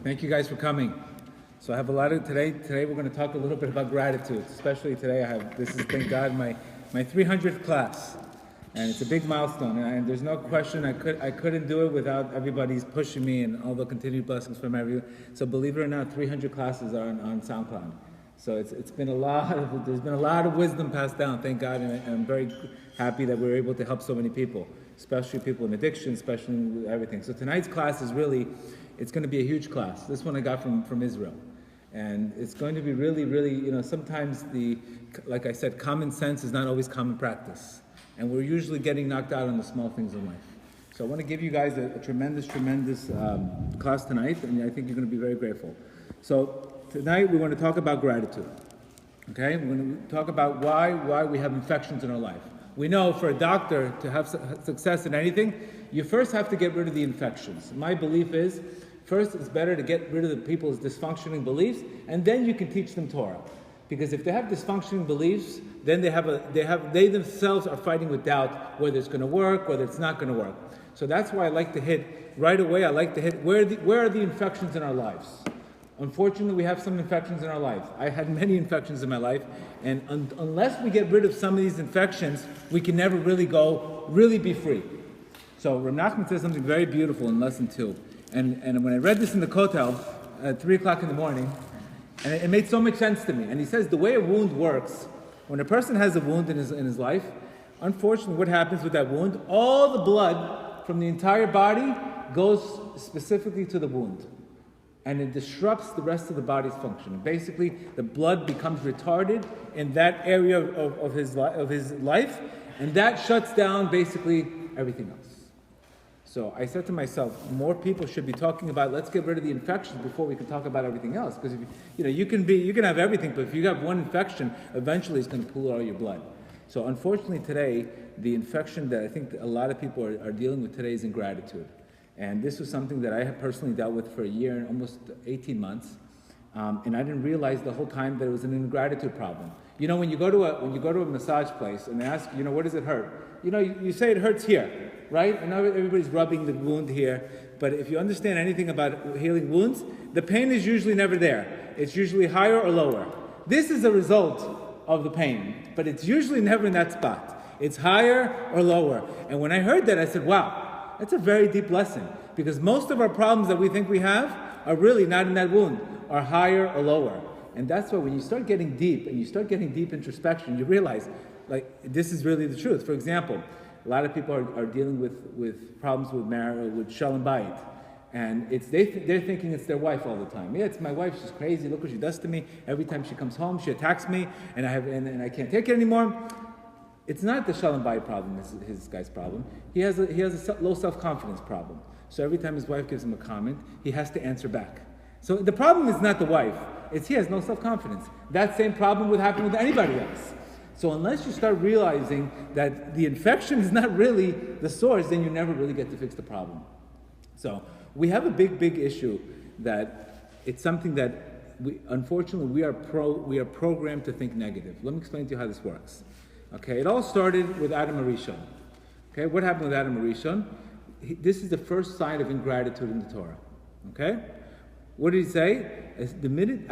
Thank you guys for coming. So I have a lot of today we're going to talk a little bit about gratitude. Especially today this is, thank God, my 300th class. And it's a big milestone, and there's no question I couldn't do it without everybody's pushing me and all the continued blessings from everyone. So believe it or not, 300 classes are on SoundCloud. So it's been there's been a lot of wisdom passed down, thank God, and I'm very happy that we're able to help so many people, especially people in addiction, especially with everything. So tonight's class is it's going to be a huge class. This one I got from Israel. And it's going to be really, sometimes like I said, common sense is not always common practice. And we're usually getting knocked out on the small things in life. So I want to give you guys a tremendous class tonight, and I think you're going to be very grateful. So tonight we're going to talk about gratitude. Okay? We're going to talk about why we have infections in our life. We know for a doctor to have success in anything, you first have to get rid of the infections. My belief is, first it's better to get rid of the people's dysfunctioning beliefs, and then you can teach them Torah. Because if they have dysfunctioning beliefs, then they themselves are fighting with doubt whether it's going to work, whether it's not going to work. So that's why I like to hit right away. I like to hit where are the infections in our lives. Unfortunately, we have some infections in our lives. I had many infections in my life, and unless we get rid of some of these infections, we can never really be free. So Rav Nachman says something very beautiful in lesson 2, and when I read this in the Kotel at 3 o'clock in the morning. And it made so much sense to me. And he says the way a wound works, when a person has a wound in his life, unfortunately what happens with that wound, all the blood from the entire body goes specifically to the wound. And it disrupts the rest of the body's function. Basically, the blood becomes retarded in that area of his life, and that shuts down basically everything else. So I said to myself, more people should be talking about let's get rid of the infections before we can talk about everything else. Because you can have everything, but if you have one infection, eventually it's going to pollute all your blood. So unfortunately today, the infection that I think a lot of people are dealing with today is ingratitude. And this was something that I have personally dealt with for a year and almost 18 months. And I didn't realize the whole time that it was an ingratitude problem. When you go to a massage place and they ask, where does it hurt? You say it hurts here, right? And now everybody's rubbing the wound here. But if you understand anything about healing wounds, the pain is usually never there. It's usually higher or lower. This is a result of the pain, but it's usually never in that spot. It's higher or lower. And when I heard that, I said, wow, that's a very deep lesson. Because most of our problems that we think we have are really not in that wound, are higher or lower. And that's why when you start getting deep, and you start getting deep introspection, you realize, this is really the truth. For example, a lot of people are dealing with problems with marriage, with shalom bayit. And they're thinking it's their wife all the time. Yeah, it's my wife, she's crazy, look what she does to me. Every time she comes home, she attacks me, and I can't take it anymore. It's not the shalom bayit problem, his guy's problem. He has a low self-confidence problem. So every time his wife gives him a comment, he has to answer back. So the problem is not the wife, it's he has no self-confidence. That same problem would happen with anybody else. So unless you start realizing that the infection is not really the source, then you never really get to fix the problem. So we have a big issue that it's something that unfortunately we are programmed to think negative. Let me explain to you how this works. Okay, it all started with Adam Arishon. Okay, what happened with Adam Arishon? This is the first sign of ingratitude in the Torah. Okay? What did he say? The minute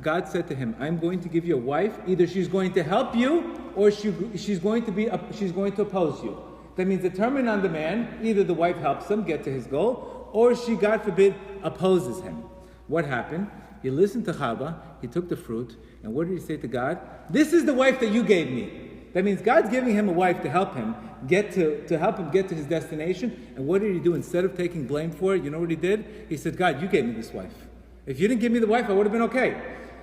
God said to him, I'm going to give you a wife, either she's going to help you or she's going to oppose you. That means determined on the man, either the wife helps him get to his goal, or she, God forbid, opposes him. What happened? He listened to Chava, he took the fruit, and what did he say to God? This is the wife that you gave me. That means God's giving him a wife to help him get to his destination. And what did he do? Instead of taking blame for it, you know what he did? He said, God, you gave me this wife. If you didn't give me the wife, I would have been okay.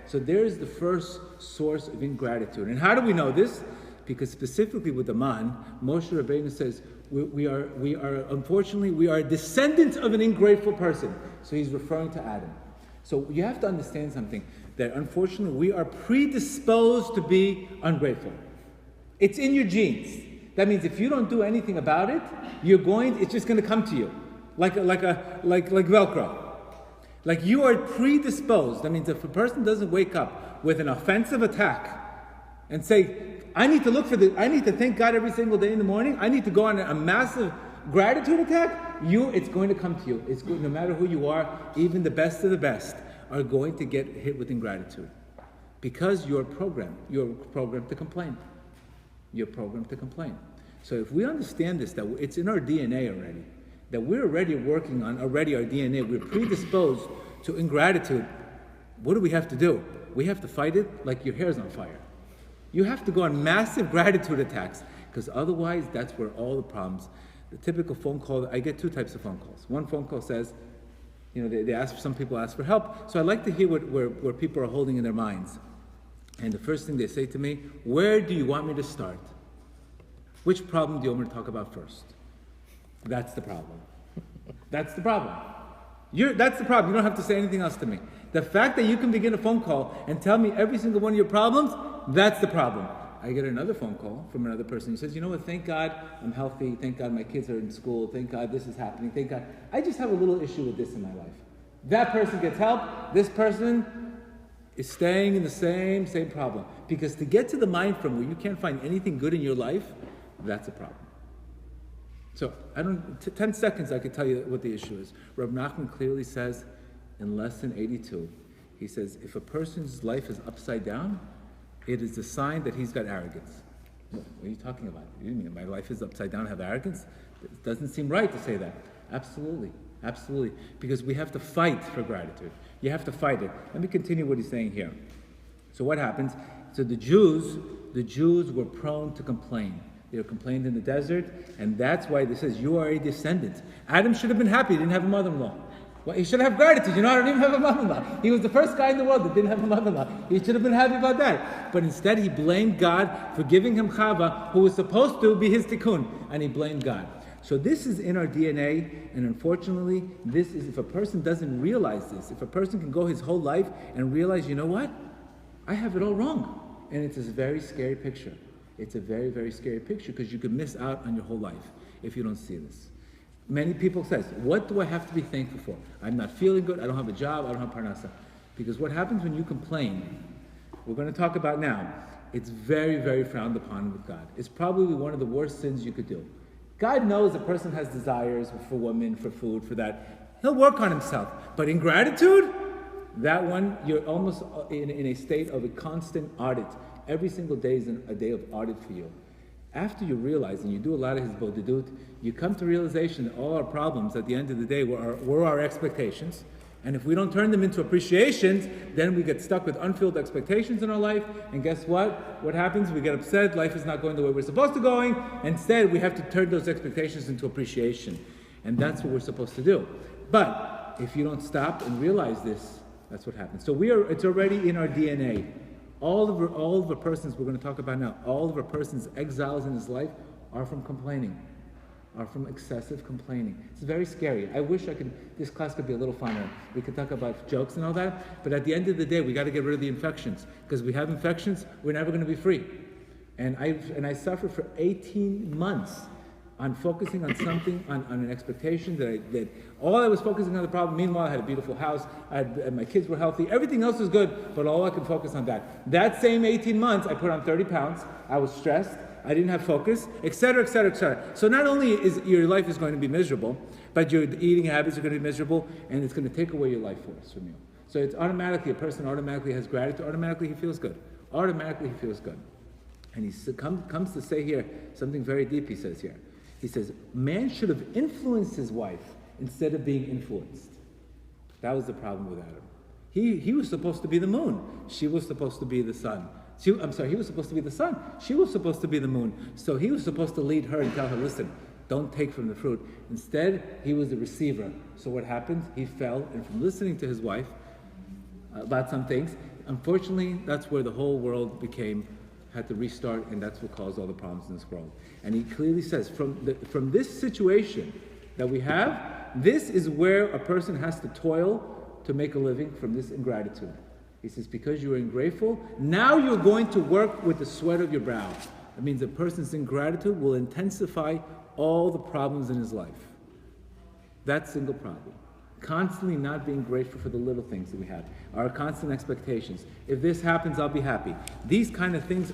So there's the first source of ingratitude. And how do we know this? Because specifically with the man, Moshe Rabbeinu says, we are descendants of an ungrateful person. So he's referring to Adam. So you have to understand something, that unfortunately we are predisposed to be ungrateful. It's in your genes. That means if you don't do anything about it, it's just going to come to you, like Velcro. Like you are predisposed. That means if a person doesn't wake up with an offensive attack and say, I need to thank God every single day in the morning. I need to go on a massive Gratitude attack, it's going to come to you. It's good, no matter who you are, even the best of the best are going to get hit with ingratitude. Because you're programmed to complain. You're programmed to complain. So if we understand this, that it's in our DNA already, that we're already working on our DNA, we're predisposed to ingratitude, what do we have to do? We have to fight it like your hair's on fire. You have to go on massive gratitude attacks, because otherwise that's where all the problems, the typical phone call, I get two types of phone calls. One phone call says, some people ask for help. So I like to hear where people are holding in their minds. And the first thing they say to me, where do you want me to start? Which problem do you want me to talk about first? That's the problem. That's the problem. That's the problem. You don't have to say anything else to me. The fact that you can begin a phone call and tell me every single one of your problems, that's the problem. I get another phone call from another person who says, you know what, thank God I'm healthy, thank God my kids are in school, thank God this is happening, thank God, I just have a little issue with this in my life. That person gets help, this person is staying in the same problem. Because to get to the mind from where you can't find anything good in your life, that's a problem. So 10 seconds I could tell you what the issue is. Reb Nachman clearly says in lesson 82, he says, if a person's life is upside down, it is a sign that he's got arrogance. What are you talking about? You mean my life is upside down, I have arrogance? It doesn't seem right to say that. Absolutely. Because we have to fight for gratitude. You have to fight it. Let me continue what he's saying here. So what happens? So the Jews were prone to complain. They were complained in the desert, and that's why it says, you are a descendant. Adam should have been happy he didn't have a mother-in-law. Well, he should have gratitude. I don't even have a mother-in-law. He was the first guy in the world that didn't have a mother-in-law. He should have been happy about that. But instead, he blamed God for giving him Chava, who was supposed to be his tikkun, and he blamed God. So this is in our DNA, and unfortunately, this is, if a person doesn't realize this, if a person can go his whole life and realize, you know what? I have it all wrong. And it's a very scary picture. It's a very, very scary picture, because you could miss out on your whole life if you don't see this. Many people say, what do I have to be thankful for? I'm not feeling good, I don't have a job, I don't have parnasa. Because what happens when you complain, we're going to talk about now, it's very, very frowned upon with God. It's probably one of the worst sins you could do. God knows a person has desires for women, for food, for that. He'll work on himself. But ingratitude, that one, you're almost in a state of a constant audit. Every single day is a day of audit for you. After you realize, and you do a lot of his bodhidut, you come to realization that all our problems at the end of the day were our expectations. And if we don't turn them into appreciations, then we get stuck with unfulfilled expectations in our life. And guess what? What happens? We get upset. Life is not going the way we're supposed to going. Instead, we have to turn those expectations into appreciation. And that's what we're supposed to do. But if you don't stop and realize this, that's what happens. So it's already in our DNA. All of the persons we're going to talk about now, all of a person's exiles in his life are from complaining, are from excessive complaining. It's very scary. I wish this class could be a little funner. We could talk about jokes and all that, but at the end of the day, we got to get rid of the infections, because we have infections, we're never going to be free. And I suffered for 18 months on focusing on something, on an expectation that all I was focusing on the problem. Meanwhile, I had a beautiful house, my kids were healthy, everything else was good, but all I could focus on that. That same 18 months, I put on 30 pounds, I was stressed, I didn't have focus, etc., etc., etc. So not only is your life is going to be miserable, but your eating habits are going to be miserable, and it's going to take away your life force from you. So it's automatically, a person automatically has gratitude, automatically he feels good. Automatically he feels good. And he comes to say here something very deep, he says here. He says, man should have influenced his wife instead of being influenced. That was the problem with Adam. He was supposed to be the moon. She was supposed to be the sun. He was supposed to be the sun. She was supposed to be the moon. So he was supposed to lead her and tell her, listen, don't take from the fruit. Instead, he was the receiver. So what happened? He fell, and from listening to his wife about some things, unfortunately, that's where the whole world had to restart, and that's what caused all the problems in this world. And he clearly says, from this situation that we have, this is where a person has to toil to make a living, from this ingratitude. He says, because you are ungrateful, now you're going to work with the sweat of your brow. That means a person's ingratitude will intensify all the problems in his life. That single problem. Constantly not being grateful for the little things that we have. Our constant expectations. If this happens, I'll be happy. These kind of things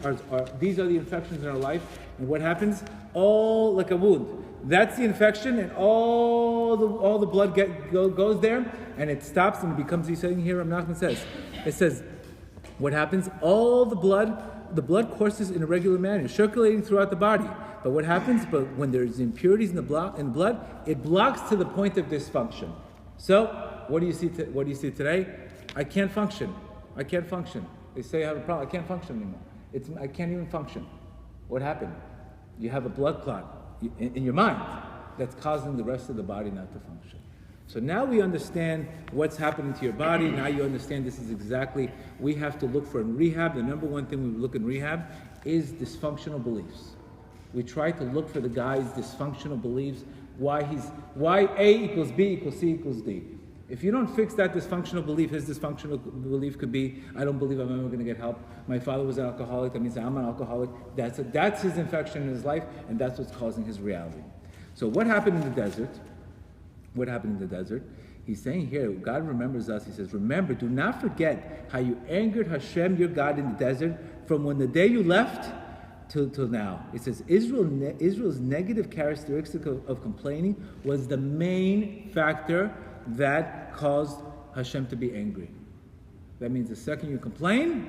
these are the infections in our life. And what happens? All like a wound. That's the infection, and all the blood goes there, and it stops and it becomes, he's saying here, nachman says, it says, what happens? All the blood courses in a regular manner, circulating throughout the body. But what happens? But when there's impurities in the blood, it blocks to the point of dysfunction. So, what do you see today? I can't function. They say I have a problem. I can't function anymore. I can't even function. What happened? You have a blood clot in your mind that's causing the rest of the body not to function. So now we understand what's happening to your body. Now you understand this is exactly, we have to look for in rehab. The number one thing we look in rehab is dysfunctional beliefs. We try to look for the guy's dysfunctional beliefs, why A equals B equals C equals D. If you don't fix that dysfunctional belief, his dysfunctional belief could be, I don't believe I'm ever going to get help. My father was an alcoholic, that means I'm an alcoholic. That's his infection in his life, and that's what's causing his reality. So what happened in the desert? He's saying here, God remembers us. He says, remember, do not forget how you angered Hashem, your God, in the desert, from when the day you left till now. It says, Israel's negative characteristic of complaining was the main factor that caused Hashem to be angry. That means the second you complain,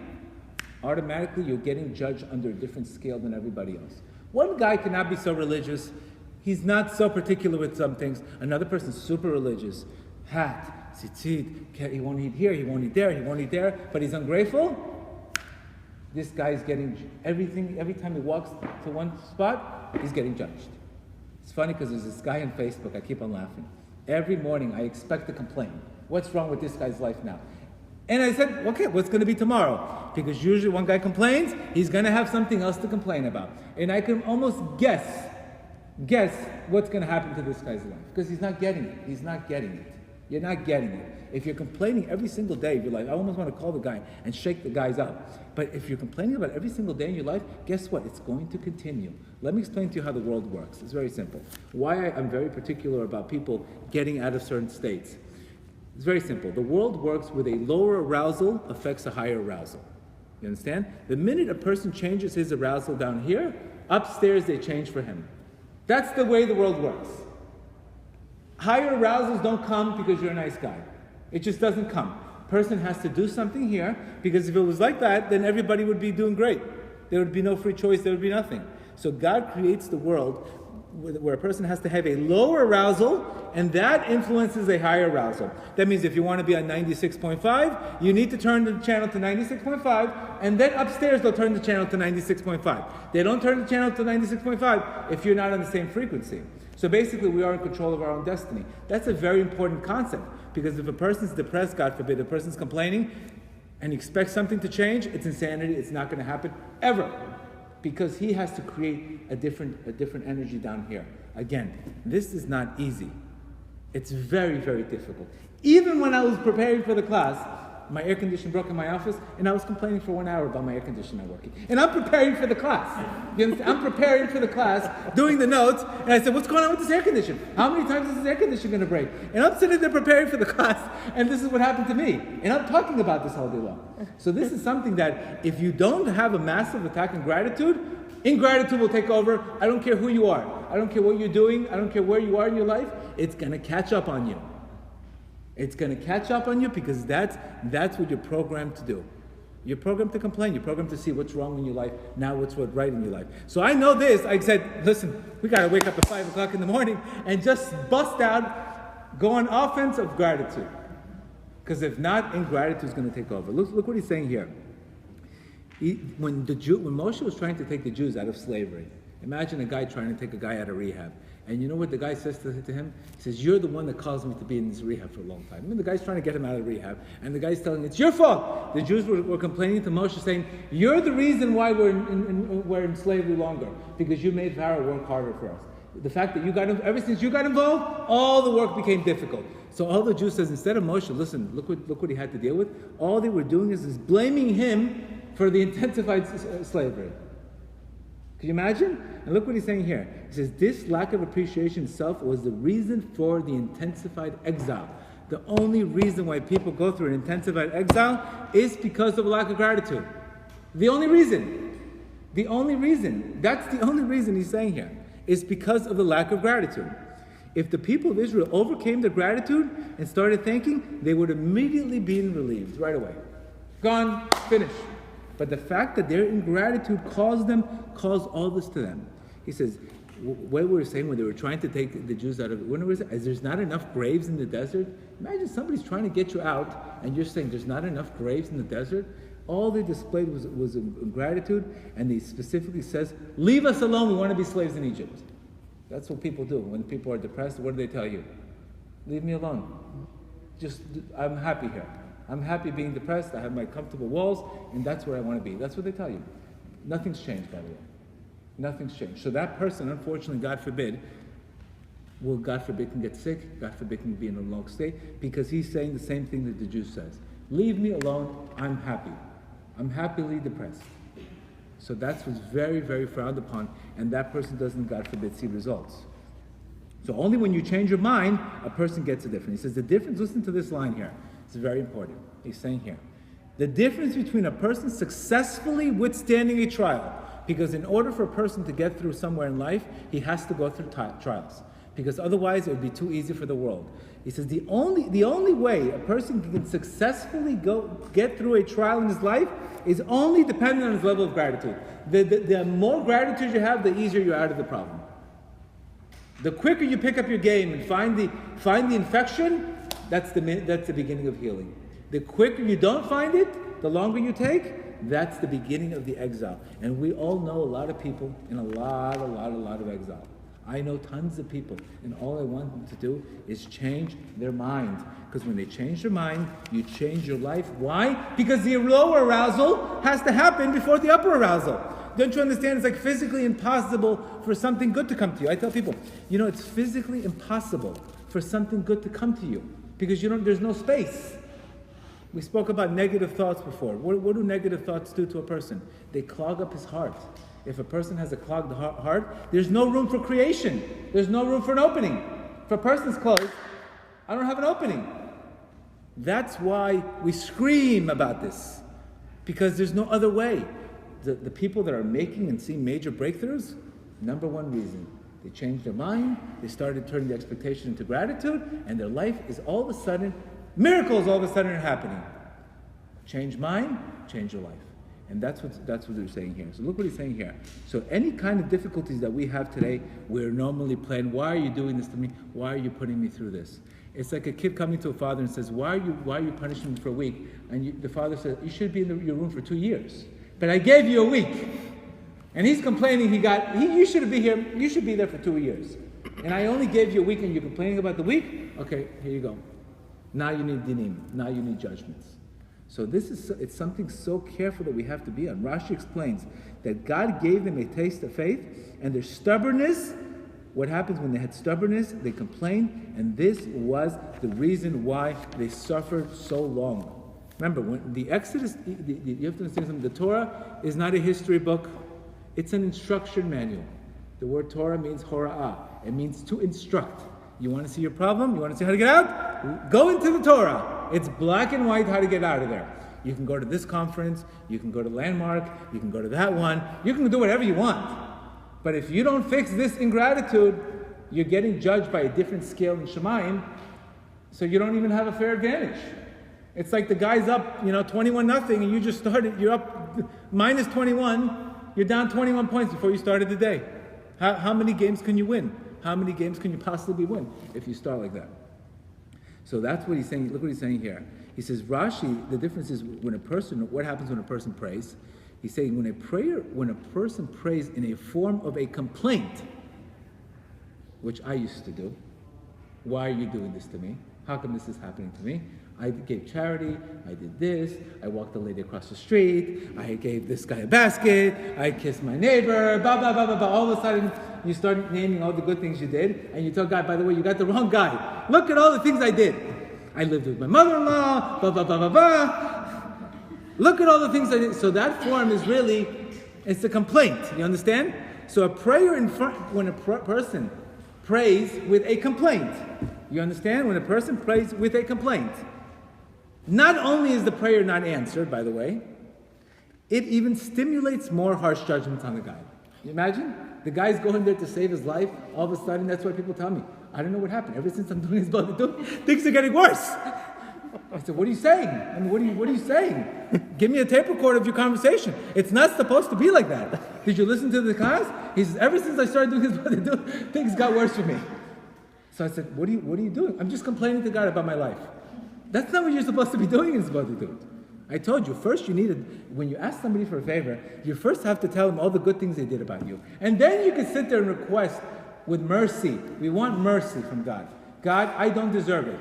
automatically you're getting judged under a different scale than everybody else. One guy cannot be so religious. He's not so particular with some things. Another person's super religious. Hat, tzitzit, he won't eat here, he won't eat there, but he's ungrateful. This guy's getting everything. Every time he walks to one spot, he's getting judged. It's funny because there's this guy on Facebook, I keep on laughing. Every morning I expect to complain. What's wrong with this guy's life now? And I said, okay, what's going to be tomorrow? Because usually one guy complains, he's going to have something else to complain about. And I can almost guess what's going to happen to this guy's life. Because he's not getting it. You're not getting it. If you're complaining every single day of your life, I almost want to call the guy and shake the guys up. But if you're complaining about every single day in your life, guess what? It's going to continue. Let me explain to you how the world works. It's very simple. Why I'm very particular about people getting out of certain states. It's very simple. The world works with a lower arousal affects a higher arousal. You understand? The minute a person changes his arousal down here, upstairs they change for him. That's the way the world works. Higher arousals don't come because you're a nice guy. It just doesn't come. Person has to do something here, because if it was like that, then everybody would be doing great. There would be no free choice, there would be nothing. So God creates the world where a person has to have a lower arousal, and that influences a higher arousal. That means if you want to be on 96.5, you need to turn the channel to 96.5, and then upstairs they'll turn the channel to 96.5. They don't turn the channel to 96.5 if you're not on the same frequency. So basically, we are in control of our own destiny. That's a very important concept, because if a person's depressed, God forbid, a person's complaining, and he expects something to change, it's insanity. It's not going to happen ever, because he has to create a different energy down here. Again, this is not easy. It's very, very difficult. Even when I was preparing for the class, my air conditioner broke in my office, and I was complaining for 1 hour about my air conditioner not working. And I'm preparing for the class. You understand? I'm preparing for the class, doing the notes, and I said, what's going on with this air conditioner? How many times is this air conditioner going to break? And I'm sitting there preparing for the class, and this is what happened to me. And I'm talking about this all day long. So this is something that if you don't have a massive attack in gratitude, ingratitude will take over. I don't care who you are. I don't care what you're doing. I don't care where you are in your life. It's going to catch up on you. It's going to catch up on you, because that's what you're programmed to do. You're programmed to complain. You're programmed to see what's wrong in your life, now what's right in your life. So I know this. I said, listen, we got to wake up at 5 o'clock in the morning and just bust out, go on offense of gratitude. Because if not, ingratitude is going to take over. Look what he's saying here. When Moshe was trying to take the Jews out of slavery, imagine a guy trying to take a guy out of rehab. And you know what the guy says to him? He says, you're the one that caused me to be in this rehab for a long time. I mean, the guy's trying to get him out of rehab. And the guy's telling him, it's your fault. The Jews were complaining to Moshe, saying, you're the reason why we're in slavery longer. Because you made Pharaoh work harder for us. The fact that ever since you got involved, all the work became difficult. So all the Jews says, instead of Moshe, listen, look what he had to deal with. All they were doing is blaming him for the intensified slavery. Can you imagine? And look what he's saying here. He says, this lack of appreciation itself was the reason for the intensified exile. The only reason why people go through an intensive exile is because of a lack of gratitude. The only reason. The only reason. That's the only reason he's saying here. Is because of the lack of gratitude. If the people of Israel overcame their gratitude and started thanking, they would immediately be relieved right away. Gone, finished. But the fact that their ingratitude caused all this to them. He says, what we were saying when they were trying to take the Jews out of it, when it was, as there's not enough graves in the desert. Imagine somebody's trying to get you out and you're saying there's not enough graves in the desert. All they displayed was ingratitude, and he specifically says, leave us alone, we want to be slaves in Egypt. That's what people do. When people are depressed, what do they tell you? Leave me alone. I'm happy here. I'm happy being depressed, I have my comfortable walls, and that's where I want to be. That's what they tell you. Nothing's changed, by the way. Nothing's changed. So that person, unfortunately, God forbid, can get sick, God forbid can be in a long state, because he's saying the same thing that the Jew says. Leave me alone, I'm happy. I'm happily depressed. So that's what's very, very frowned upon, and that person doesn't, God forbid, see results. So only when you change your mind, a person gets a difference. He says the difference, listen to this line here. It's very important. He's saying here, the difference between a person successfully withstanding a trial, because in order for a person to get through somewhere in life, he has to go through trials, because otherwise it would be too easy for the world. He says the only way a person can successfully get through a trial in his life is only dependent on his level of gratitude. The more gratitude you have, the easier you're out of the problem. The quicker you pick up your game and find the infection, that's the beginning of healing. The quicker you don't find it, the longer you take, that's the beginning of the exile. And we all know a lot of people in a lot of exile. I know tons of people, and all I want them to do is change their mind. Because when they change their mind, you change your life. Why? Because the lower arousal has to happen before the upper arousal. Don't you understand? It's like physically impossible for something good to come to you. I tell people, it's physically impossible for something good to come to you. Because there's no space. We spoke about negative thoughts before. What do negative thoughts do to a person? They clog up his heart. If a person has a clogged heart, there's no room for creation. There's no room for an opening. If a person's closed, I don't have an opening. That's why we scream about this. Because there's no other way. The people that are making and seeing major breakthroughs, number one reason, they changed their mind, they started turning the expectation into gratitude, and their life is all of a sudden, miracles all of a sudden are happening. Change mind, change your life. And that's what they're saying here. So look what he's saying here. So any kind of difficulties that we have today, we're normally playing, why are you doing this to me? Why are you putting me through this? It's like a kid coming to a father and says, why are you punishing me for a week? And the father says, you should be in your room for 2 years. But I gave you a week. And he's complaining you should be here, you should be there for 2 years. And I only gave you a week and you're complaining about the week? Okay, here you go. Now you need dinim. Now you need judgments. So it's something so careful that we have to be on. Rashi explains that God gave them a taste of faith, and their stubbornness, what happens when they had stubbornness, they complained, and this was the reason why they suffered so long. Remember, when the Exodus, you have to understand something, the Torah is not a history book, it's an instruction manual. The word Torah means hora'ah, it means to instruct. You want to see your problem? You want to see how to get out? Go into the Torah. It's black and white how to get out of there. You can go to this conference, you can go to Landmark, you can go to that one, you can do whatever you want. But if you don't fix this ingratitude, you're getting judged by a different scale in Shemayim, so you don't even have a fair advantage. It's like the guy's up, 21-0, and you just started, you're up minus 21, you're down 21 points before you started the day. How many games can you win? How many games can you possibly win if you start like that? So that's what he's saying. Look what he's saying here. He says, Rashi, the difference is what happens when a person prays? He's saying when a person prays in a form of a complaint, which I used to do. Why are you doing this to me? How come this is happening to me? I gave charity, I did this, I walked the lady across the street, I gave this guy a basket, I kissed my neighbor, blah, blah, blah, blah, blah. All of a sudden, you start naming all the good things you did, and you tell God, by the way, you got the wrong guy. Look at all the things I did. I lived with my mother-in-law, blah, blah, blah, blah, blah. Look at all the things I did. So that form is really, it's a complaint, you understand? So a prayer when a person prays with a complaint, You understand? When a person prays with a complaint, not only is the prayer not answered, by the way, it even stimulates more harsh judgments on the guy. You imagine? The guy's going there to save his life. All of a sudden, that's why people tell me, I don't know what happened. Ever since I'm doing his blood, things are getting worse. I said, what are you saying? I mean, what are you saying? Give me a tape recorder of your conversation. It's not supposed to be like that. Did you listen to the class? He says, ever since I started doing his blood, things got worse for me. So I said, what are you doing? I'm just complaining to God about my life. That's not what you're supposed to be doing in Zbadidut. I told you, first when you ask somebody for a favor, you first have to tell them all the good things they did about you. And then you can sit there and request with mercy. We want mercy from God. God, I don't deserve it.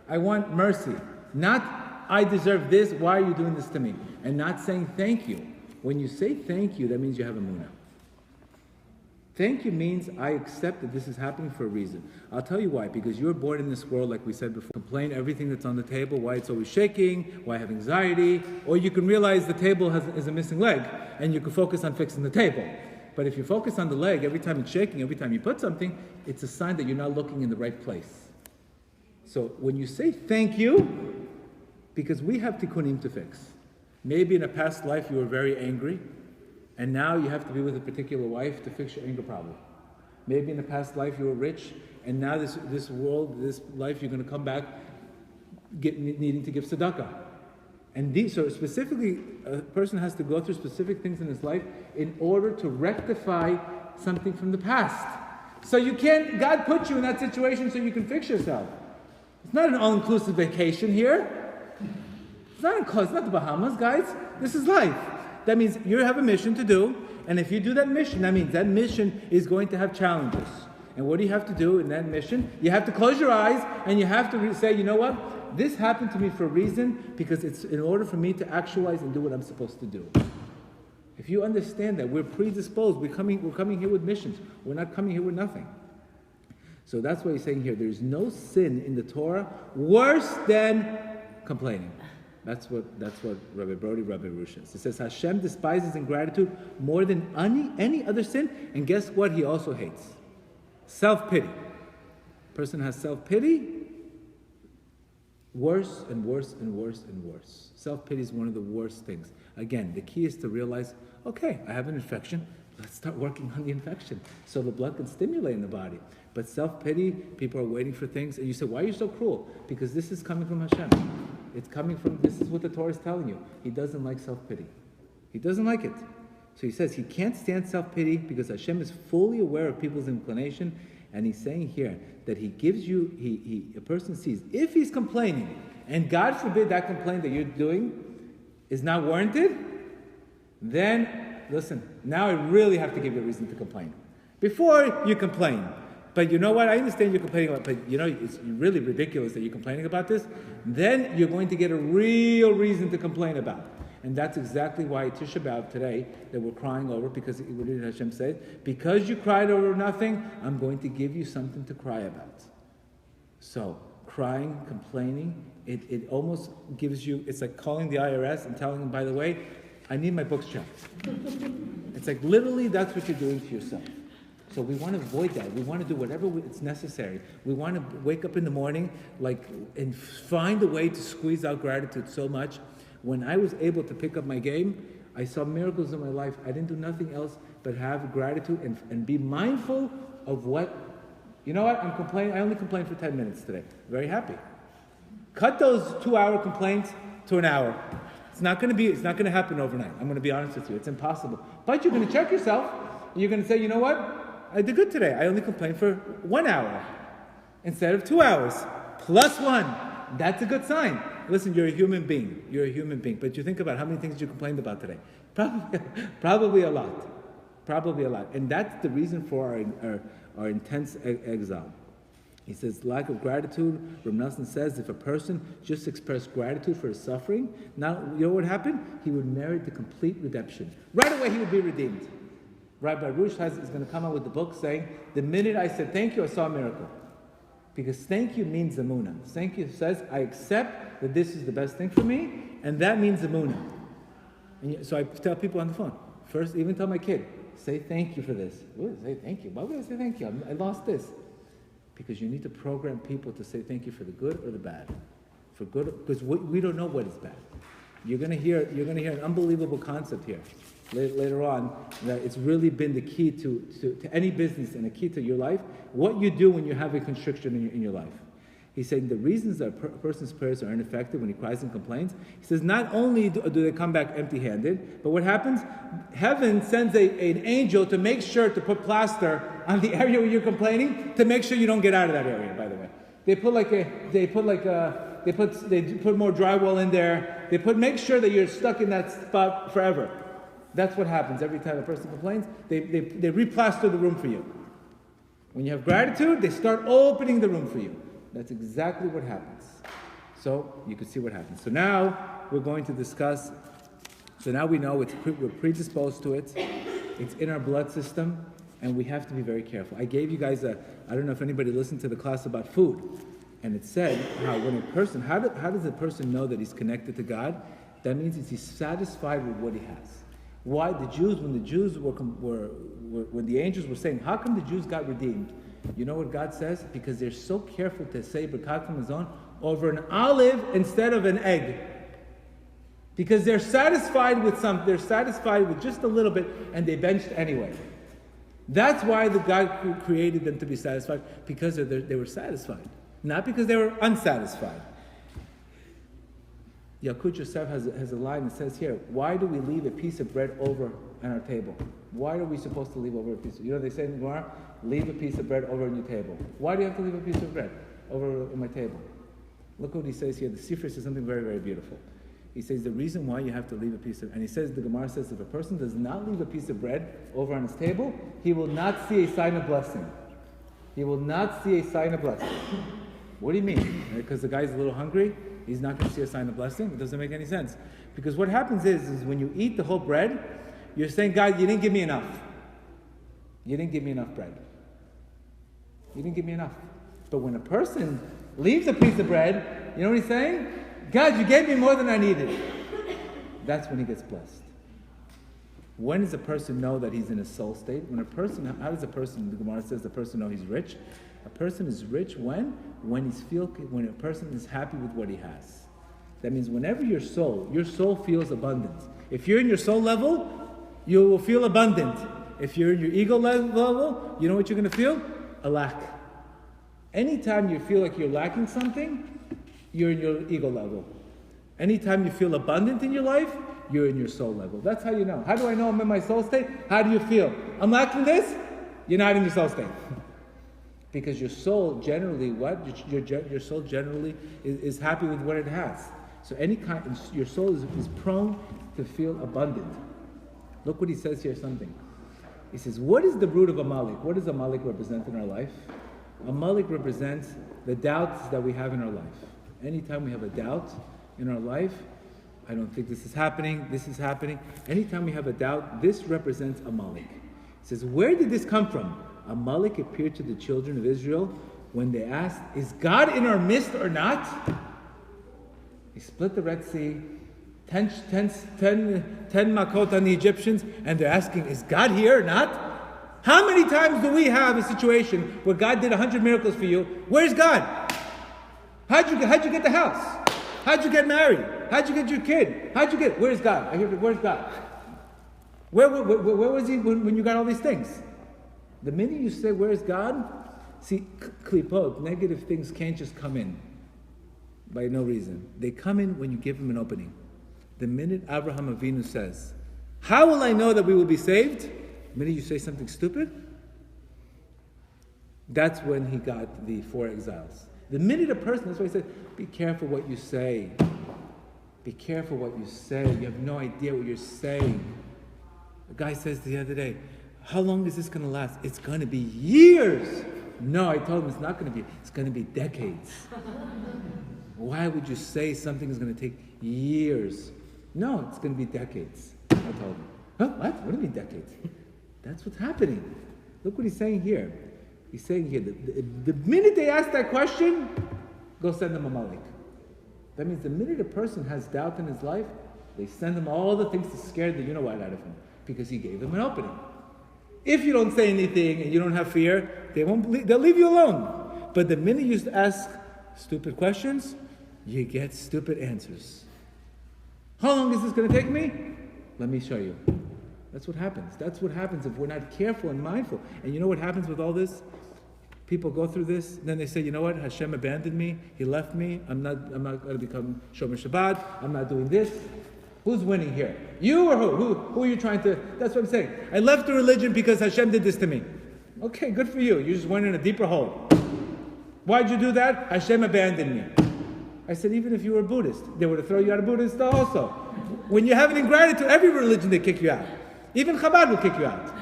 I want mercy. Not, I deserve this, why are you doing this to me? And not saying thank you. When you say thank you, that means you have a munah. Thank you means I accept that this is happening for a reason. I'll tell you why. Because you're born in this world, like we said before. Complain everything that's on the table, why it's always shaking, why I have anxiety. Or you can realize the table is a missing leg, and you can focus on fixing the table. But if you focus on the leg, every time it's shaking, every time you put something, it's a sign that you're not looking in the right place. So when you say thank you, because we have tikkunim to fix. Maybe in a past life you were very angry, and now you have to be with a particular wife to fix your anger problem. Maybe in a past life you were rich, and now this life you're going to come back needing to give tzedakah. And so specifically, a person has to go through specific things in his life in order to rectify something from the past. So God put you in that situation so you can fix yourself. It's not an all-inclusive vacation here. It's not the Bahamas, guys. This is life. That means you have a mission to do, and if you do that mission, that means that mission is going to have challenges. And what do you have to do in that mission? You have to close your eyes, and you have to say, you know what? This happened to me for a reason, because it's in order for me to actualize and do what I'm supposed to do. If you understand that, we're predisposed. We're coming here with missions. We're not coming here with nothing. So that's why he's saying here, there's no sin in the Torah worse than complaining. That's what Rabbi Brody, Rabbi Rush says. It says Hashem despises ingratitude more than any other sin, and guess what? He also hates self-pity. Person has self-pity, worse and worse and worse and worse. Self-pity is one of the worst things. Again, the key is to realize, okay, I have an infection. Let's start working on the infection so the blood can stimulate in the body. But self-pity, people are waiting for things, and you say, why are you so cruel? Because this is coming from Hashem. This is what the Torah is telling you. He doesn't like self-pity. He doesn't like it. So he says he can't stand self-pity because Hashem is fully aware of people's inclination, and he's saying here that he gives you, a person sees, if he's complaining, and God forbid that complaint that you're doing is not warranted, then, listen, now I really have to give you a reason to complain. Before you complain, but you know what? I understand you're complaining about, but it's really ridiculous that you're complaining about this. Then you're going to get a real reason to complain about. And that's exactly why Tisha B'Av today, that we're crying over, because what did Hashem say? Because you cried over nothing, I'm going to give you something to cry about. So, crying, complaining, it almost gives you, it's like calling the IRS and telling them, by the way, I need my books checked. It's like literally that's what you're doing to yourself. So we want to avoid that. We want to do whatever it's necessary. We want to wake up in the morning and find a way to squeeze out gratitude so much. When I was able to pick up my game, I saw miracles in my life. I didn't do nothing else but have gratitude and be mindful of what, you know what, I'm complaining. I only complained for 10 minutes today. Very happy. Cut those 2-hour complaints to an hour. It's not going to happen overnight. I'm going to be honest with you. It's impossible. But you're going to check yourself. And you're going to say, you know what? I did good today. I only complained for 1 hour instead of 2 hours. +1. That's a good sign. Listen, you're a human being. You're a human being. But you think about how many things you complained about today. Probably a lot. Probably a lot. And that's the reason for our intense exile. He says, lack of gratitude. Rav Nosson says, if a person just expressed gratitude for his suffering, now, you know what happened? He would merit the complete redemption. Right away, he would be redeemed. Rabbi Rush is going to come out with the book saying, the minute I said thank you, I saw a miracle. Because thank you means emunah. Thank you says, I accept that this is the best thing for me, and that means emunah. And so I tell people on the phone, first, even tell my kid, say thank you for this. Say thank you. Why would I say thank you? I lost this. Because you need to program people to say thank you for the good or the bad. For good, because we don't know what is bad. You're going to hear an unbelievable concept here later on, that it's really been the key to any business and a key to your life. What you do when you have a constriction in your life. He's saying the reasons that a person's prayers are ineffective when he cries and complains. He says not only do they come back empty-handed, but what happens? Heaven sends an angel to make sure to put plaster on the area where you're complaining to make sure you don't get out of that area. By the way, they put more drywall in there. Make sure that you're stuck in that spot forever. That's what happens every time a person complains. They replaster the room for you. When you have gratitude, they start opening the room for you. That's exactly what happens. So you can see what happens. So now we're going to discuss. So now we know we're predisposed to it. It's in our blood system, and we have to be very careful. I gave you guys I don't know if anybody listened to the class about food, and it said how when a person, how does a person know that he's connected to God? That means he's satisfied with what he has. Why when the angels were saying, how come the Jews got redeemed? You know what God says? Because they're so careful to say Birkat Hamazon over an olive instead of an egg. Because they're satisfied with they're satisfied with just a little bit, and they benched anyway. That's why the God created them to be satisfied, because they were satisfied, not because they were unsatisfied. Yalkut Yosef has a line that says here, why do we leave a piece of bread over on our table? Why are we supposed to leave over a piece of, they say in the Gemara, leave a piece of bread over on your table. Why do you have to leave a piece of bread over on my table? Look what he says here. The Sifri says something very, very beautiful. He says the reason why you have to leave a piece of, and he says, the Gemara says, if a person does not leave a piece of bread over on his table, he will not see a sign of blessing. He will not see a sign of blessing. What do you mean? Because the guy's a little hungry, he's not going to see a sign of blessing? It doesn't make any sense. Because what happens is when you eat the whole bread, you're saying, God, you didn't give me enough. You didn't give me enough bread. You didn't give me enough. But when a person leaves a piece of bread, you know what he's saying? God, you gave me more than I needed. That's when he gets blessed. When does a person know that he's in a soul state? How does a person, the Gemara says the person know he's rich? A person is rich when a person is happy with what he has. That means whenever your soul feels abundant. If you're in your soul level, you will feel abundant. If you're in your ego level, you know what you're going to feel? A lack. Anytime you feel like you're lacking something, you're in your ego level. Anytime you feel abundant in your life, you're in your soul level. That's how you know. How do I know I'm in my soul state? How do you feel? I'm lacking this? You're not in your soul state. Because your soul generally, your soul generally is happy with what it has. So your soul is prone to feel abundant. Look what he says here, something. He says, what is the root of Amalek? What does Amalek represent in our life? Amalek represents the doubts that we have in our life. Anytime we have a doubt in our life, I don't think this is happening. Anytime we have a doubt, this represents Amalek. He says, where did this come from? Amalek appeared to the children of Israel when they asked, is God in our midst or not? He split the Red Sea, 10 makot on the Egyptians, and they're asking, is God here or not? How many times do we have a situation where God did 100 miracles for you? Where's God? How'd you get the house? How'd you get married? How'd you get your kid? Where's God? Where's God? Where was he when you got all these things? The minute you say, where's God? See, klipot, negative things can't just come in by no reason. They come in when you give them an opening. The minute Abraham Avinu says, how will I know that we will be saved? The minute you say something stupid, that's when he got the 4 exiles. The minute a person, that's why he said, be careful what you say. Be careful what you say. You have no idea what you're saying. A guy says the other day, how long is this going to last? It's going to be years. No, I told him it's not going to be. It's going to be decades. Why would you say something is going to take years? No, it's going to be decades. I told him. Huh? What? What do you mean decades? That's what's happening. Look what he's saying here. He's saying here, the minute they ask that question, go send them a Amalek. That means the minute a person has doubt in his life, they send him all the things to scare the you-know-what out of him, because he gave them an opening. If you don't say anything and you don't have fear, they'll leave you alone. But the minute you ask stupid questions, you get stupid answers. How long is this going to take me? Let me show you. That's what happens. That's what happens if we're not careful and mindful. And you know what happens with all this? People go through this, then they say, you know what? Hashem abandoned me. He left me. I'm not going to become Shomer Shabbat. I'm not doing this. Who's winning here? You or who? Who are you trying to... That's what I'm saying. I left the religion because Hashem did this to me. Okay, good for you. You just went in a deeper hole. Why'd you do that? Hashem abandoned me. I said, even if you were a Buddhist, they would have thrown you out of Buddhist also. When you have an ingratitude, every religion, they kick you out. Even Chabad will kick you out.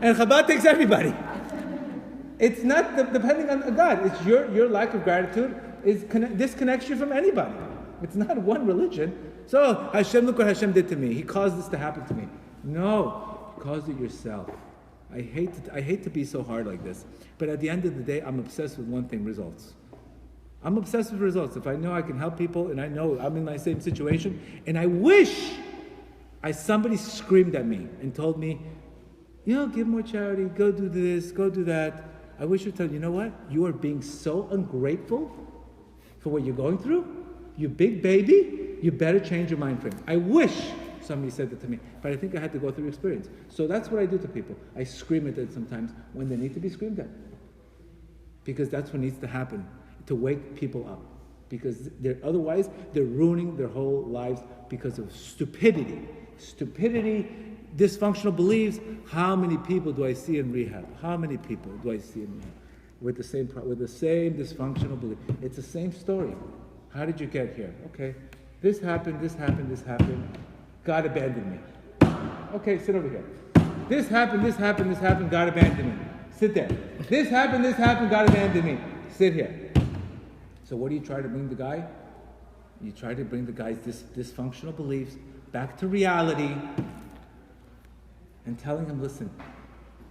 And Chabad takes everybody. It's not depending on God. It's your lack of gratitude disconnects you from anybody. It's not one religion. So, Hashem, look what Hashem did to me. He caused this to happen to me. No, you caused it yourself. I hate to be so hard like this. But at the end of the day, I'm obsessed with one thing, results. I'm obsessed with results. If I know I can help people and I know I'm in my same situation, and I wish somebody screamed at me and told me, give more charity, go do this, go do that. I wish you'd tell you know what? You are being so ungrateful for what you're going through. You big baby, you better change your mind frame. I wish somebody said that to me, but I think I had to go through experience. So that's what I do to people. I scream at them sometimes when they need to be screamed at. Because that's what needs to happen, to wake people up. Because otherwise, they're ruining their whole lives because of stupidity. Stupidity, dysfunctional beliefs. How many people do I see in rehab? How many people do I see in rehab with the same dysfunctional belief? It's the same story. How did you get here? Okay, this happened. God abandoned me. Okay, sit over here. This happened. God abandoned me. Sit there. This happened. God abandoned me. Sit here. So what do you try to bring the guy? You try to bring the guy's dysfunctional beliefs back to reality and telling him, listen,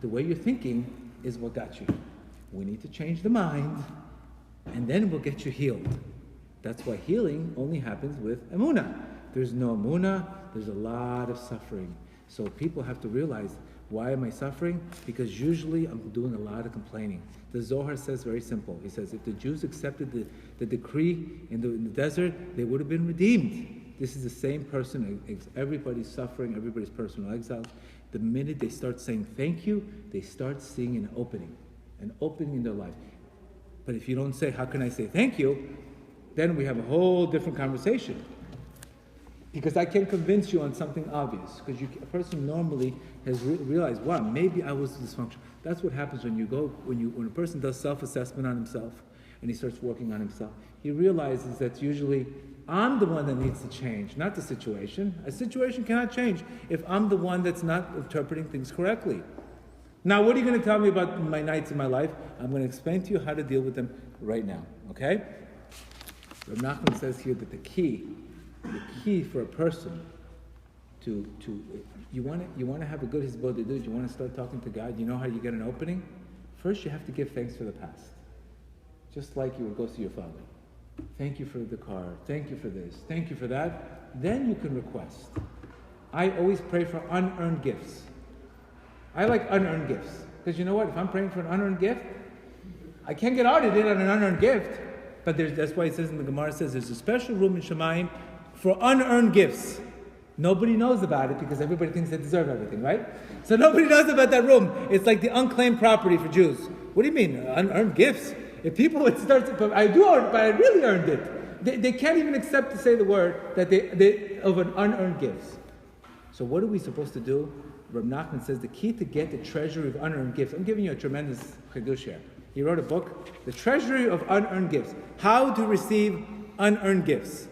the way you're thinking is what got you. We need to change the mind and then we'll get you healed. That's why healing only happens with emunah. There's no emunah, there's a lot of suffering. So people have to realize, why am I suffering? Because usually I'm doing a lot of complaining. The Zohar says very simple. He says, if the Jews accepted the decree in the desert, they would have been redeemed. This is the same person. Everybody's suffering, everybody's personal exiles. The minute they start saying thank you, they start seeing an opening in their life. But if you don't say, how can I say thank you? Then we have a whole different conversation. Because I can't convince you on something obvious. Because a person normally has realized, wow, maybe I was dysfunctional. That's what happens when a person does self-assessment on himself and he starts working on himself. He realizes that usually I'm the one that needs to change, not the situation. A situation cannot change if I'm the one that's not interpreting things correctly. Now, what are you going to tell me about my nights in my life? I'm going to explain to you how to deal with them right now, okay? Rav Nachman says here that the key for a person you want to have a good hisbodedut, you want to start talking to God, you know how you get an opening? First, you have to give thanks for the past. Just like you would go see your father. Thank you for the car. Thank you for this. Thank you for that. Then you can request. I always pray for unearned gifts. I like unearned gifts. Because you know what? If I'm praying for an unearned gift, I can't get audited on an unearned gift. But that's why it says in the Gemara, says there's a special room in Shemayim for unearned gifts. Nobody knows about it because everybody thinks they deserve everything, right? So nobody knows about that room. It's like the unclaimed property for Jews. What do you mean, unearned gifts? If people would start but I do earn, but I really earned it. They can't even accept to say the word that they of an unearned gifts. So what are we supposed to do? Rav Nachman says the key to get the treasury of unearned gifts. I'm giving you a tremendous chidush here. He wrote a book, The Treasury of Unearned Gifts. How to receive unearned gifts.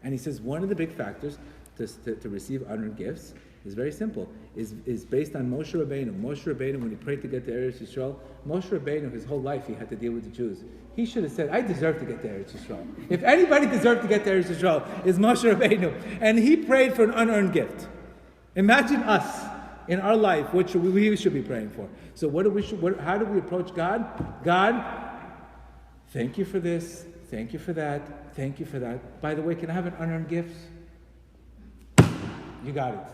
And he says one of the big factors to receive unearned gifts is very simple. Is based on Moshe Rabbeinu. Moshe Rabbeinu, when he prayed to get to Eretz Yisrael, Moshe Rabbeinu, his whole life, he had to deal with the Jews. He should have said, I deserve to get to Eretz Yisrael. If anybody deserved to get to Eretz Yisrael, it's Moshe Rabbeinu. And he prayed for an unearned gift. Imagine us in our life, what we should be praying for. So how do we approach God? God, thank you for this, thank you for that, thank you for that. By the way, can I have an unearned gift? You got it.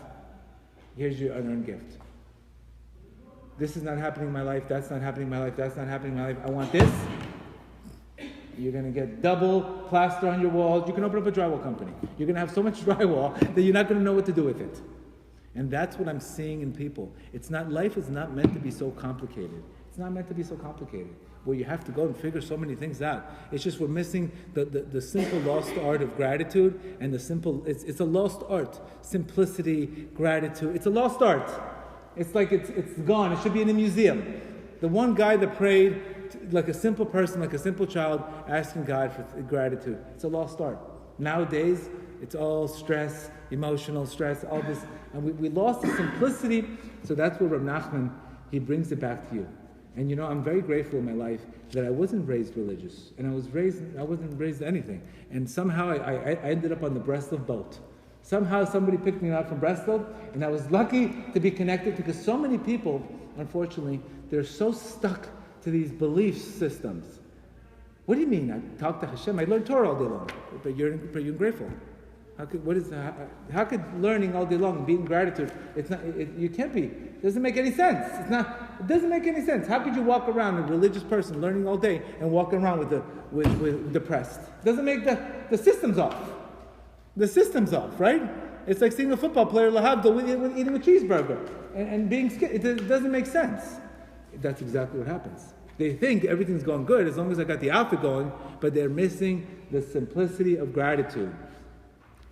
Here's your unearned gift. This is not happening in my life, that's not happening in my life, that's not happening in my life. I want this, You're going to get double plaster on your walls. You can open up a drywall company. You're going to have so much drywall that you're not going to know what to do with it. And that's what I'm seeing in people. Life is not meant to be so complicated. It's not meant to be so complicated, where you have to go and figure so many things out. It's just we're missing the simple lost art of gratitude, and it's a lost art. Simplicity, gratitude. It's a lost art. It's like it's gone. It should be in a museum. The one guy that prayed like a simple person, like a simple child, asking God for gratitude. It's a lost art. Nowadays, it's all stress, emotional stress, all this. And we lost the simplicity. So that's where Rav Nachman, he brings it back to you. And I'm very grateful in my life that I wasn't raised religious. And I wasn't raised anything. And somehow I ended up on the Breslov boat. Somehow somebody picked me up from Breslov, and I was lucky to be connected, because so many people, unfortunately, they're so stuck to these belief systems. What do you mean? I talk to Hashem. I learn Torah all day long, but you're ungrateful. How could learning all day long and being gratitude? You can't be. It doesn't make any sense. It doesn't make any sense. How could you walk around a religious person learning all day and walking around with depressed? It doesn't make the system's off. The system's off, right? It's like seeing a football player with eating a cheeseburger and being scared. It doesn't make sense. That's exactly what happens. They think everything's going good as long as I got the outfit going, but they're missing the simplicity of gratitude.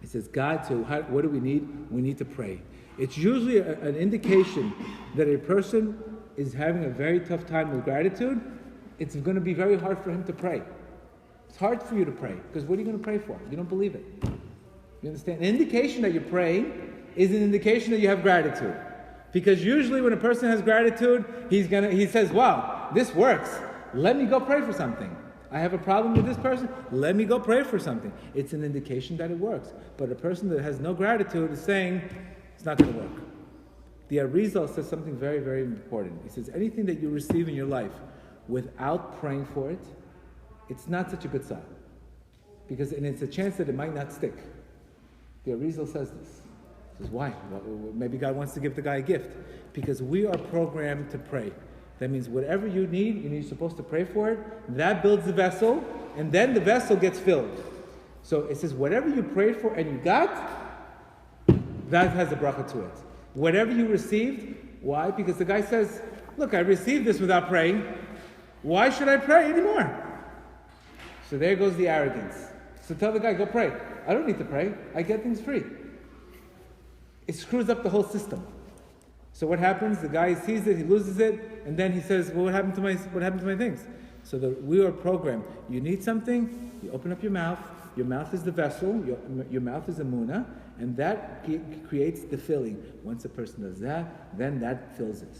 It says, God, so what do we need? We need to pray. It's usually an indication that a person is having a very tough time with gratitude. It's going to be very hard for him to pray. It's hard for you to pray, because what are you going to pray for? You don't believe it. You understand? An indication that you're praying is an indication that you have gratitude. Because usually when a person has gratitude, he says, wow, this works. Let me go pray for something. I have a problem with this person. Let me go pray for something. It's an indication that it works. But a person that has no gratitude is saying, it's not going to work. The Arizal says something very, very important. He says, anything that you receive in your life without praying for it, it's not such a good sign. And it's a chance that it might not stick. The Arizal says this. He says, why? Well, maybe God wants to give the guy a gift. Because we are programmed to pray. That means whatever you need, you're supposed to pray for it. That builds the vessel, and then the vessel gets filled. So it says, whatever you prayed for and you got, that has a bracha to it. Whatever you received, why? Because the guy says, look, I received this without praying. Why should I pray anymore? So there goes the arrogance. So tell the guy, go pray. I don't need to pray. I get things free. It screws up the whole system. So what happens? The guy sees it, he loses it, and then he says, well, what happened to my things? So we are programmed. You need something, you open up your mouth. Your mouth is the vessel, your mouth is a munah, and that creates the filling. Once a person does that, then that fills it.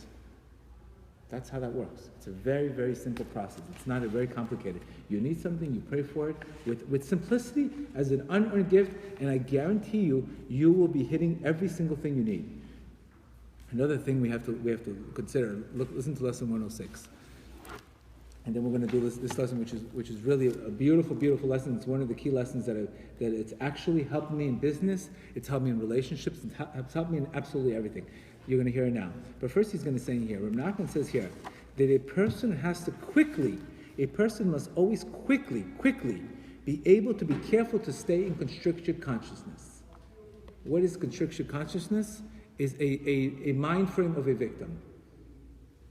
That's how that works. It's a very, very simple process. It's not a very complicated. You need something, you pray for it with simplicity as an unearned gift, and I guarantee you will be hitting every single thing you need. Another thing we have to consider. Listen to lesson 106, and then we're going to do this lesson, which is really a beautiful, beautiful lesson. It's one of the key lessons that it's actually helped me in business. It's helped me in relationships. It's helped me in absolutely everything. You're going to hear it now. But first, he's going to say here. Rav Nachman says here that a person must always quickly be able to be careful to stay in constricted consciousness. What is constricted consciousness? Is a mind frame of a victim.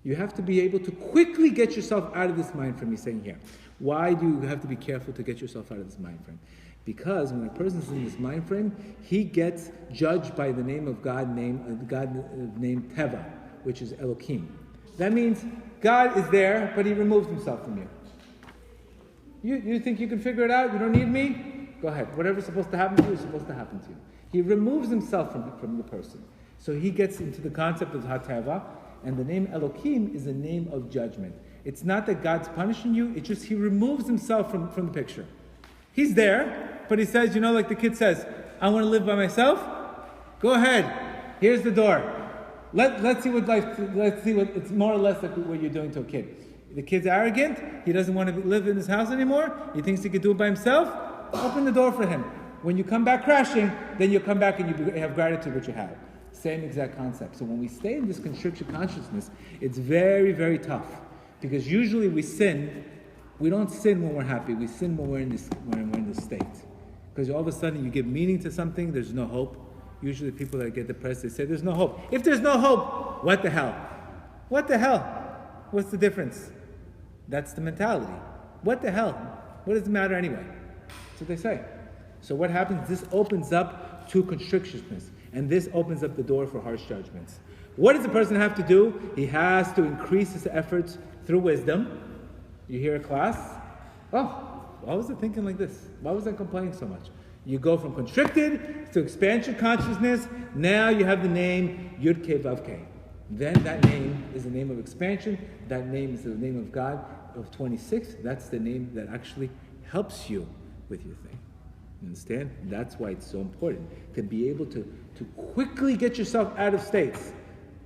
You have to be able to quickly get yourself out of this mind frame, he's saying here. Why do you have to be careful to get yourself out of this mind frame? Because when a person is in this mind frame, he gets judged by the name of God named Teva, which is Elohim. That means God is there, but he removes himself from you. You think you can figure it out? You don't need me? Go ahead. Whatever's supposed to happen to you is supposed to happen to you. He removes himself from the person. So he gets into the concept of Hateva, and the name Elohim is a name of judgment. It's not that God's punishing you, it's just he removes himself from the picture. He's there, but he says, like the kid says, I want to live by myself. Go ahead. Here's the door. Let's see what it's more or less like what you're doing to a kid. The kid's arrogant, he doesn't want to live in his house anymore, he thinks he can do it by himself. Open the door for him. When you come back crashing, then you come back and you have gratitude what you have. Same exact concept. So when we stay in this constricted consciousness, it's very, very tough. Because usually we sin We don't sin when we're happy. We sin when we're in this state. Because all of a sudden you give meaning to something, there's no hope. Usually people that get depressed, they say there's no hope. If there's no hope, what the hell? What the hell? What's the difference? That's the mentality. What the hell? What does it matter anyway? That's what they say. So what happens? This opens up to constrictiousness. And this opens up the door for harsh judgments. What does a person have to do? He has to increase his efforts through wisdom. You hear a class? Oh, why was I thinking like this? Why was I complaining so much? You go from constricted to expansion consciousness. Now you have the name Yud Kei Vav Kei. Then that name is the name of expansion. That name is the name of God of 26. That's the name that actually helps you with your thing. You understand? That's why it's so important to be able to quickly get yourself out of states.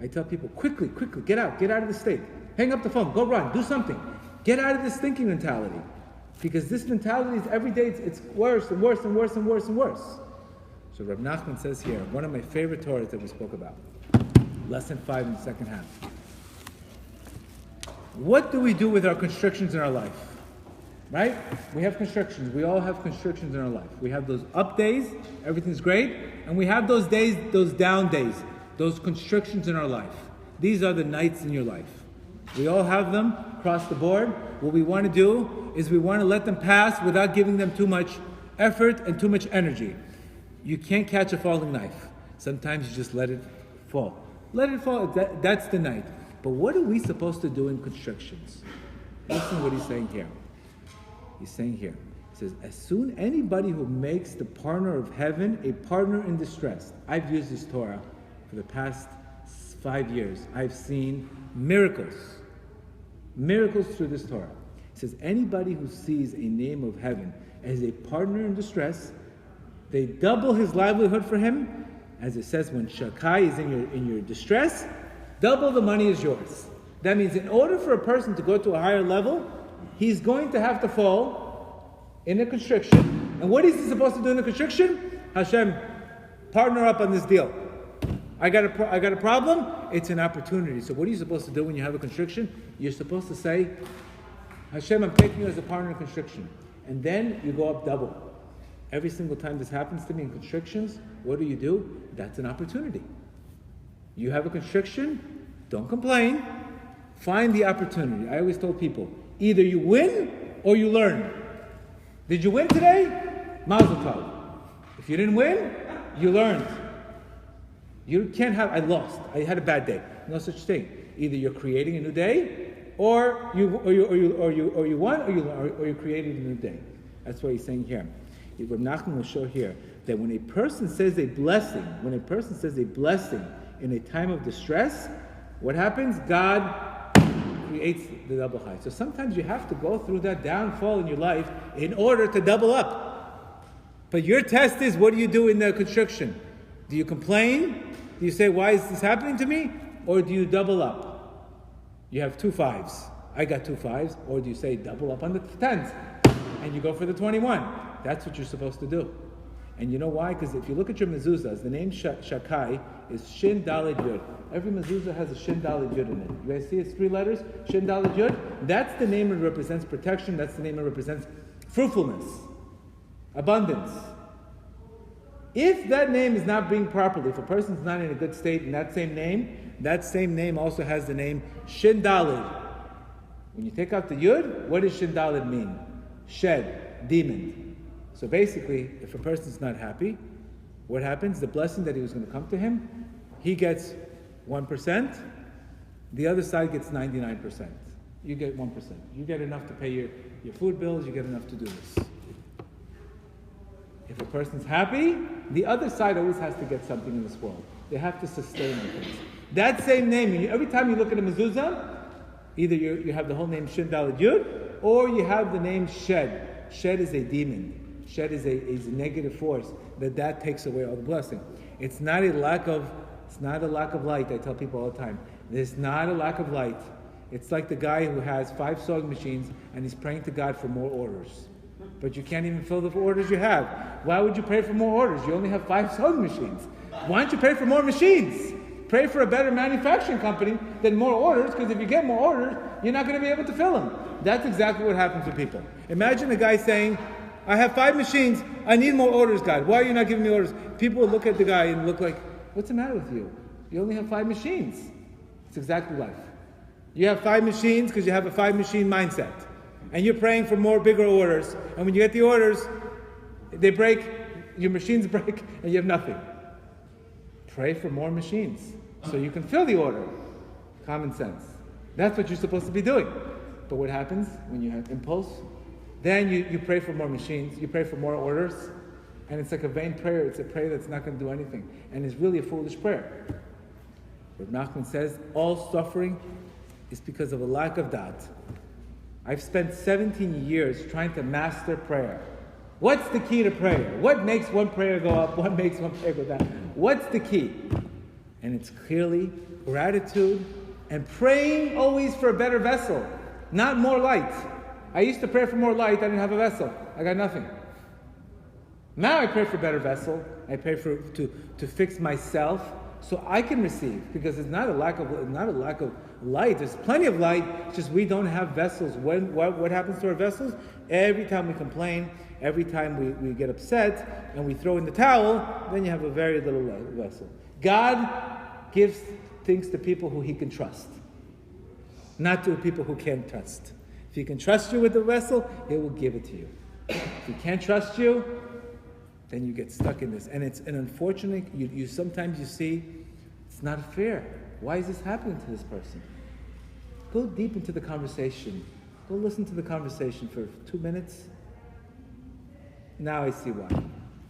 I tell people, quickly, get out of the state. Hang up the phone, go run, do something. Get out of this thinking mentality. Because this mentality is every day, it's worse and worse and worse and worse and worse. So Rav Nachman says here, one of my favorite Torahs that we spoke about. Lesson 5 in the second half. What do we do with our constrictions in our life? Right? We have constrictions. We all have constrictions in our life. We have those up days, everything's great, and we have those days, those down days, those constrictions in our life. These are the nights in your life. We all have them across the board. What we want to do is we want to let them pass without giving them too much effort and too much energy. You can't catch a falling knife. Sometimes you just let it fall. Let it fall. That's the night. But what are we supposed to do in constrictions? Listen what he's saying here. He's saying here, he says, as soon anybody who makes the partner of heaven a partner in distress. I've used this Torah for the past 5 years. I've seen miracles through this Torah. He says, anybody who sees a name of heaven as a partner in distress, they double his livelihood for him. As it says, when Shakai is in your distress, double the money is yours. That means in order for a person to go to a higher level, he's going to have to fall in a constriction. And what is he supposed to do in the constriction? Hashem, partner up on this deal. I got a problem. It's an opportunity. So what are you supposed to do when you have a constriction? You're supposed to say, Hashem, I'm taking you as a partner in constriction. And then you go up double. Every single time this happens to me in constrictions, what do? That's an opportunity. You have a constriction, don't complain. Find the opportunity. I always told people, either you win or you learn. Did you win today? Mazel tov. If you didn't win, you learned. You can't have, I lost. I had a bad day. No such thing. Either you're creating a new day, or you won, or you created a new day. That's what he's saying here. Rav Nachman will show here that when a person says a blessing, in a time of distress, what happens? God creates the double high. So sometimes you have to go through that downfall in your life in order to double up. But your test is, what do you do in the constriction? Do you complain? Do you say, why is this happening to me? Or do you double up? You have 2 5s. I got 2 5s. Or do you say, double up on the 10s? And you go for the 21. That's what you're supposed to do. And you know why? Because if you look at your mezuzahs, the name Shakai is Shin Daled Yud. Every mezuzah has a Shin Daled Yud in it. You guys see it's 3 letters? Shin Daled Yud. That's the name that represents protection. That's the name that represents fruitfulness, abundance. If that name is not being properly, if a person's not in a good state, in that same name also has the name Shin Daled. When you take out the Yud, what does Shin Daled mean? Shed, demon. So basically, if a person's not happy, what happens? The blessing that he was going to come to him, he gets 1%, the other side gets 99%. You get 1%. You get enough to pay your food bills, you get enough to do this. If a person's happy, the other side always has to get something in this world. They have to sustain things. That same name, every time you look at a mezuzah, either you have the whole name Shin Daled Yud, or you have the name Shed. Shed is a demon. Shed is a negative force that takes away all the blessing. It's not a lack of light. I tell people all the time. There's not a lack of light. It's like the guy who has 5 sewing machines and he's praying to God for more orders. But you can't even fill the orders you have. Why would you pray for more orders? You only have 5 sewing machines. Why don't you pray for more machines? Pray for a better manufacturing company than more orders, because if you get more orders, you're not going to be able to fill them. That's exactly what happens to people. Imagine a guy saying, I have 5 machines, I need more orders, God. Why are you not giving me orders? People will look at the guy and look like, what's the matter with you? You only have 5 machines. It's exactly life. You have 5 machines because you have a 5-machine mindset. And you're praying for more bigger orders. And when you get the orders, they break, your machines break, and you have nothing. Pray for more machines so you can fill the order. Common sense. That's what you're supposed to be doing. But what happens when you have impulse? Then you pray for more machines, you pray for more orders, and it's like a vain prayer. It's a prayer that's not going to do anything. And it's really a foolish prayer. But Nachman says, all suffering is because of a lack of doubt. I've spent 17 years trying to master prayer. What's the key to prayer? What makes one prayer go up? What makes one prayer go down? What's the key? And it's clearly gratitude and praying always for a better vessel, not more light. I used to pray for more light, I didn't have a vessel. I got nothing. Now I pray for a better vessel. I pray to fix myself so I can receive, because it's not a lack of light. There's plenty of light. It's just we don't have vessels. What happens to our vessels? Every time we complain, every time we get upset and we throw in the towel, then you have a very little vessel. God gives things to people who He can trust, not to people who can't trust. If He can trust you with the vessel, He will give it to you. If He can't trust you, then you get stuck in this. And it's an unfortunate, you sometimes you see, it's not fair. Why is this happening to this person? Go deep into the conversation. Go listen to the conversation for 2 minutes. Now I see why.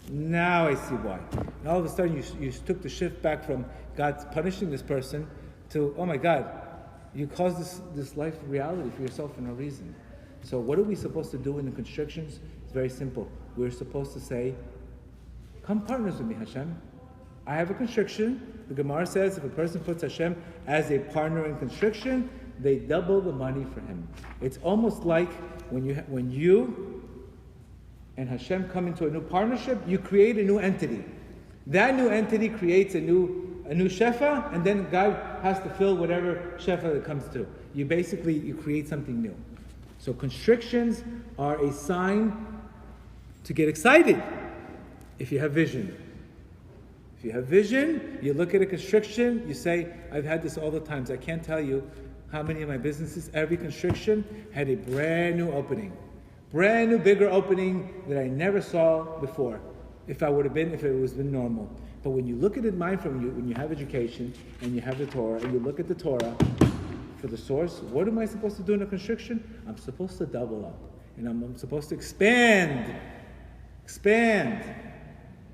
Now I see why. And all of a sudden you took the shift back from God punishing this person to, oh my God, you caused this life reality for yourself for no reason. So what are we supposed to do in the constrictions? It's very simple. We're supposed to say, come partners with me, Hashem. I have a constriction. The Gemara says if a person puts Hashem as a partner in constriction, they double the money for him. It's almost like when you and Hashem come into a new partnership, you create a new entity. That new entity creates a new shefa, and then God has to fill whatever shefa that comes to. You create something new. So constrictions are a sign to get excited if you have vision. If you have vision, you look at a constriction, you say, I've had this all the times. I can't tell you how many of my businesses, every constriction had a brand new opening. Brand new, bigger opening that I never saw before, if it was been normal. But when you look at it when you have education, and you have the Torah, and you look at the Torah for the source, what am I supposed to do in a constriction? I'm supposed to double up. And I'm supposed to expand. Expand.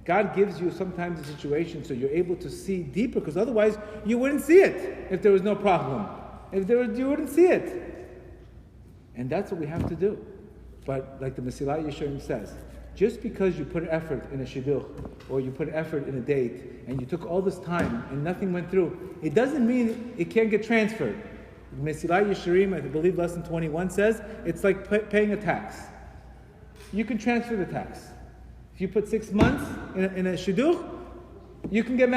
God gives you sometimes a situation so you're able to see deeper, because otherwise you wouldn't see it if there was no problem. You wouldn't see it. And that's what we have to do. But like the Mesilat Yesharim says, just because you put effort in a shidduch, or you put effort in a date, and you took all this time and nothing went through, it doesn't mean it can't get transferred. Mesilat Yesharim, I believe lesson 21 says, it's like paying a tax. You can transfer the tax. If you put 6 months in a shidduch, you can get married.